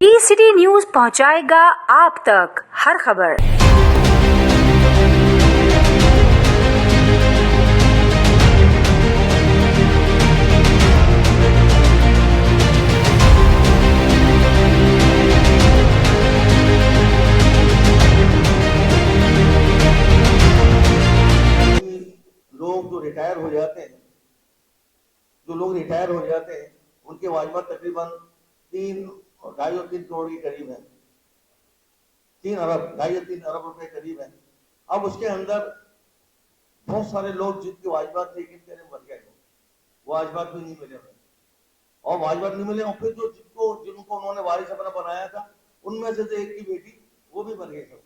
T-city news पहुंचाएगा आप तक हर खबर। लोग जो रिटायर हो जाते हैं उनके वाजबा तकरीबन 2.5 करोड़ के करीब है, 2.5 अरब रुपए करीब है। अब उसके अंदर बहुत सारे लोग जिनके वाजबात थे किन मर गए, वो वाजबात भी नहीं मिले और फिर जो जिनको उन्होंने वारिस अपना बनाया था उनमें से एक की बेटी वो भी मर गई सब।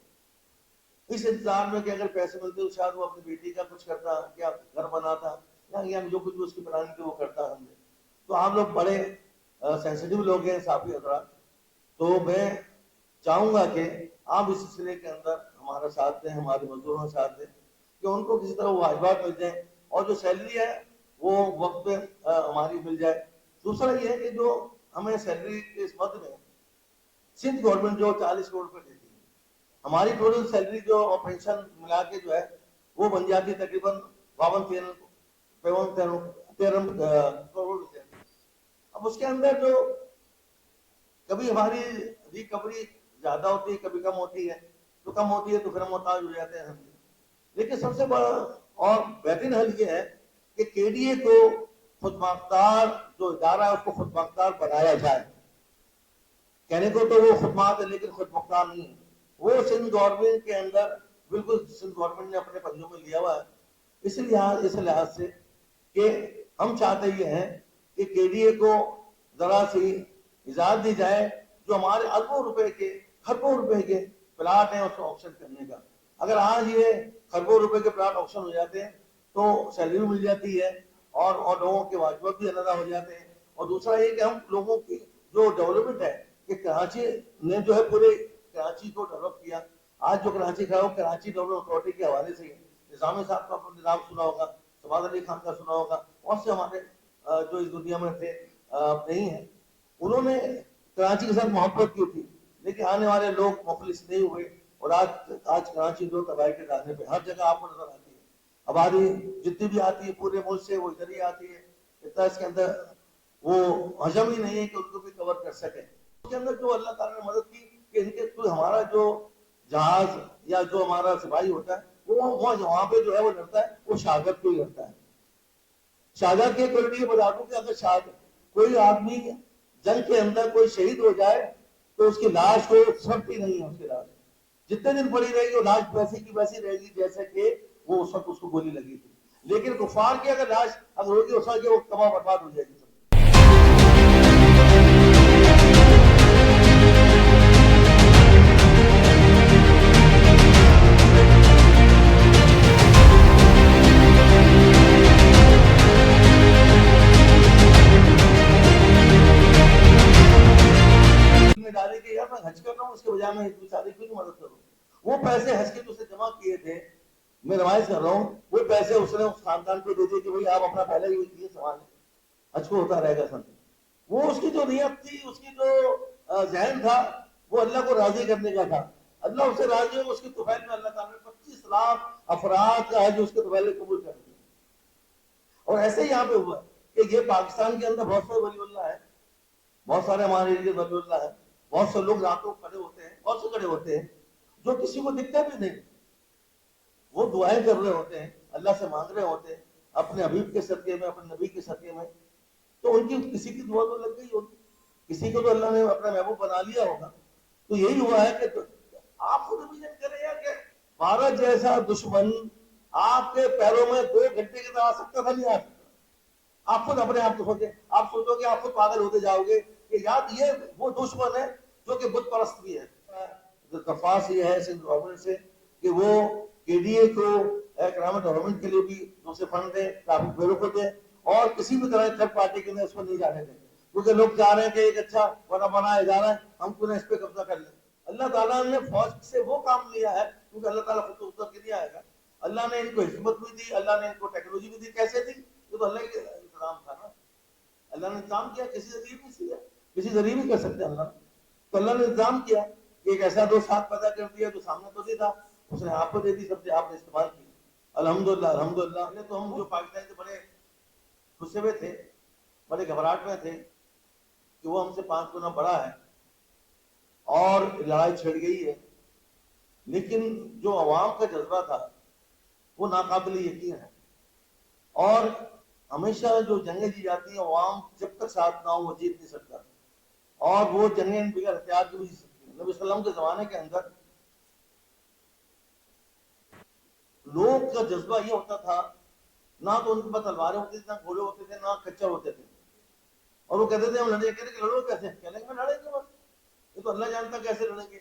इस इंतजार में कि अगर पैसे मिलते तो शायद वो अपनी बेटी का कुछ करता, क्या घर बनाता या जो कुछ भी उसकी प्लानिंग थी वो करता। हमने तो आप लोग बड़े सेंसिटिव लोग हैं साफी हजरात, तो मैं चाहूंगा कि आप इस सिलसिले के अंदर हमारा साथ दें, हमारे मजदूरों का साथ दें कि उनको किसी तरह वाजबात मिल जाए और जो सैलरी है वो वक्त पे हमारी मिल जाए। दूसरा ये है कि जो हमें सैलरी के इस मद में सिंध गवर्नमेंट जो 40 करोड़ रुपए देती है, हमारी टोटल सैलरी जो और पेंशन मिला के जो है वो बन जाती है तकरीबन 13 करोड़ रुपए। अब उसके अंदर जो कभी हमारी रिकवरी ज्यादा होती है, कभी कम होती है, तो कम होती है तो फिर हम मोहताज हो जाते हैं। लेकिन सबसे बड़ा और बेहतरीन हल ये है कि केडीए को खुदमुख्तार जो इदारा है उसको खुदमुख्तार बनाया जाए। कहने को तो वो खुदमात है लेकिन खुदमुख्तार नहीं है। वो सिंध गवर्नमेंट के अंदर बिल्कुल सिंध गवर्नमेंट ने अपने पंजों में लिया हुआ है। इस लिहाज से कि हम चाहते ये हैं कि केडीए को जरा सी इजाजत दी जाए जो हमारे अरबों रुपए के खरबों रुपए के प्लाट हैं उसको ऑक्शन करने का। अगर आज ये खरबों रुपए के प्लाट ऑक्शन हो जाते हैं तो सैलरी मिल जाती है और लोगों के वाजबात भी अलग हो जाते हैं। और दूसरा ये कि हम लोगों की जो डेवलपमेंट है कि कराची ने जो है पूरे कराची को डेवलप किया। आज जो कराची खड़ा हो कराची डेवलपमेंट अथॉरिटी के हवाले से निजामी साहब का अपना निजाम सुना होगा, सबाद अली खान का सुना होगा, और से हमारे जो इस दुनिया में थे नहीं है, उन्होंने कराची के साथ मोहब्बत की थी लेकिन आने वाले लोग मुखलिस नहीं हुए और आज कराची जो तबाही के दाने पे हर जगह आपको नजर आती है। आबादी जितनी भी आती है पूरे मुल्क से वो इधर ही आती है, इतना इसके अंदर वो हजम ही नहीं है कि उनको भी कवर कर सके। उसके अंदर जो अल्लाह ताला ने मदद की कि इनके तो हमारा जो जहाज या जो हमारा सिपाही होता है वो वहां पे जो है वो लड़ता है, वो शहादत को ही लड़ता है। शहादत के लिए बता दूं कि अगर शहादत कोई आदमी जंग के अंदर कोई शहीद हो जाए तो उसकी लाश को सड़ती नहीं है। उसकी लाश जितने दिन पड़ी रहेगी वो लाश वैसी की वैसी रहेगी जैसे कि वो उस वक्त उसको गोली लगी थी। लेकिन कुफार की अगर लाश अगर होगी उस वक्त वो तबाह बर्बाद हो जाएगी। डाले कि यार मैं हज कर रहा हूँ उसके बजाय मैं इस बेचारे की मदद करूँ। वो पैसे हज के जो उसने जमा किए थे, मैं रवायत कर रहा हूँ, वो पैसे उसने उस खानदान को दे दिए कि भाई आप अपना पहले ही ये सामान हज को होता रहेगा सन। वो उसकी जो नियत थी, उसकी जो जहन था वो अल्लाह को राजी करने का था। अल्लाह उससे राजी हो, उसकी तुफैल में अल्लाह ताला ने 25 लाख अफराद का हज उसके तुफैल कबूल कर दिया। और ऐसे ही यहाँ पे हुआ कि ये पाकिस्तान के अंदर बहुत सारे वलीउल्लाह है, बहुत सारे हमारे वलीउल्लाह है, बहुत से लोग रातों खड़े होते हैं, बहुत से खड़े होते हैं जो किसी को दिखता भी नहीं, वो दुआएं कर रहे होते हैं, अल्लाह से मांग रहे होते हैं अपने हबीब के सदके में, अपने नबी के सदके में। तो उनकी किसी की दुआ तो लग गई होगी, किसी को तो अल्लाह ने अपना महबूब बना लिया होगा। तो यही हुआ है कि आप खुद इमेजिन करें यार कि भारत जैसा दुश्मन आपके पैरों में 2 घंटे के आ सकता था, नहीं आ सकता। आप खुद अपने आप को सोचे, आप सोचोगे आप खुद पागल होते जाओगे कि यार ये वो दुश्मन है जो कि बुत परस्त भी है। दरख्वास्त ये है सिंध गवर्नमेंट से कि वो केडीए को इकराम डेवलपमेंट के लिए भी दूसरे फंड दें, ट्रैफिक ब्यूरो को दें और किसी भी तरह थर्ड पार्टी के अंदर इसको नहीं जाने दें, क्योंकि लोग चाह रहे हैं कि एक अच्छा बना इदारा है, हम क्यों इस पे कब्जा कर लें। अल्लाह ताला ने फौज से वो काम लिया है क्योंकि अल्लाह ताला खुद तो उतर के नहीं आएगा। अल्लाह ने इनको हिकमत भी दी, अल्लाह ने इनको टेक्नोलॉजी भी दी। कैसे दी? ये तो अल्लाह के इंतजाम था ना, अल्लाह ने इंतजाम किया, किसी जरिए भी किया, किसी जरिए भी कर सकते हैं अल्लाह। تو اللہ نے انتظام کیا کہ ایک ایسا دوست ساتھ پیدا کر دیا تو سامنے تو نہیں تھا، اس نے آپ کو دے دی، سب سے آپ نے استعمال کی. الحمدللہ الحمدللہ. تو ہم جو پاکستانی تھے بڑے غصے میں تھے، بڑے گھبراہٹ میں تھے کہ وہ ہم سے 5 گنا بڑا ہے اور لڑائی چھڑ گئی ہے. لیکن جو عوام کا جذبہ تھا وہ ناقابل یقین ہے. اور ہمیشہ جو جنگیں جی جاتی ہیں عوام جب تک ساتھ نہ ہو وہ جیت نہیں سکتا، اور وہ جنگیں بغیر ہتھیار کی بھی جیت سکتی ہیں. نبی صلی اللہ علیہ وسلم کے زمانے کے اندر لوگ کا جذبہ یہ ہوتا تھا، نہ تو ان کے پاس تلواریں ہوتی تھیں، نہ گھوڑے ہوتے تھے، نہ کچا ہوتے تھے، اور وہ کہتے تھے ہم لڑیں. کہتے کہ لڑو کیسے؟ کہنے کہ میں لڑیں گے بس، یہ تو اللہ جانتا کیسے لڑیں گے.